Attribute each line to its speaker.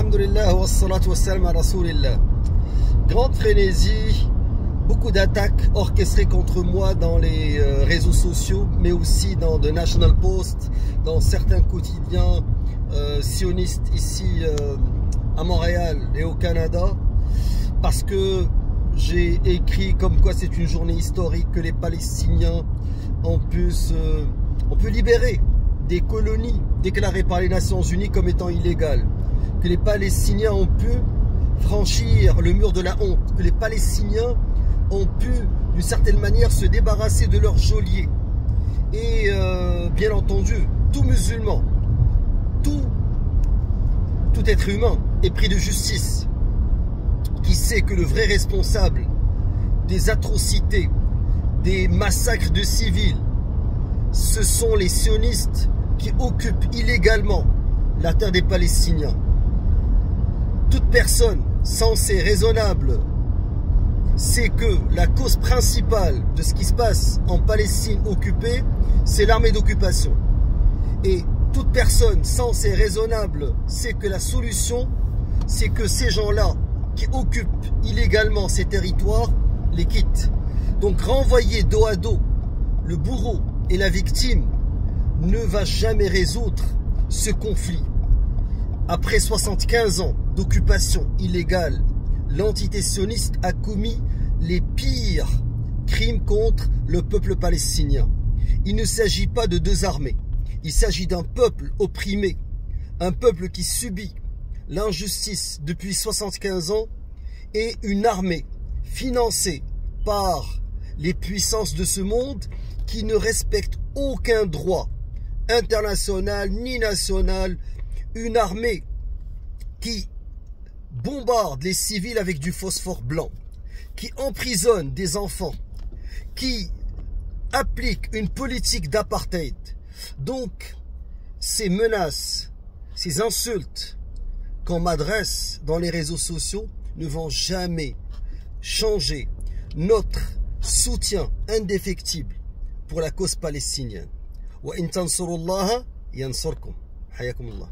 Speaker 1: Alhamdulillah wa salatu wa salam à Rasulillah. Grande frénésie, beaucoup d'attaques orchestrées contre moi dans les réseaux sociaux, mais aussi dans The National Post, dans certains quotidiens sionistes ici à Montréal et au Canada, parce que j'ai écrit comme quoi c'est une journée historique, que les Palestiniens on peut libérer des colonies déclarées par les Nations Unies comme étant illégales, que les Palestiniens ont pu franchir le mur de la honte, que les Palestiniens ont pu d'une certaine manière se débarrasser de leurs geôliers. Et bien entendu, tout musulman, tout être humain est pris de justice, qui sait que le vrai responsable des atrocités, des massacres de civils, ce sont les sionistes qui occupent illégalement la terre des Palestiniens. Toute personne sensée, raisonnable, sait que la cause principale de ce qui se passe en Palestine occupée, c'est l'armée d'occupation. Et toute personne sensée, raisonnable, sait que la solution, c'est que ces gens-là qui occupent illégalement ces territoires les quittent. Donc renvoyer dos à dos le bourreau et la victime ne va jamais résoudre ce conflit. Après 75 ans d'occupation illégale, l'entité sioniste a commis les pires crimes contre le peuple palestinien. Il ne s'agit pas de deux armées. Il s'agit d'un peuple opprimé, un peuple qui subit l'injustice depuis 75 ans et une armée financée par les puissances de ce monde qui ne respectent aucun droit international ni national, une armée qui bombarde les civils avec du phosphore blanc, qui emprisonne des enfants, qui applique une politique d'apartheid. Donc, ces menaces, ces insultes qu'on m'adresse dans les réseaux sociaux ne vont jamais changer notre soutien indéfectible pour la cause palestinienne. Wa in tansurullaha yansurkum. Hayakumullah.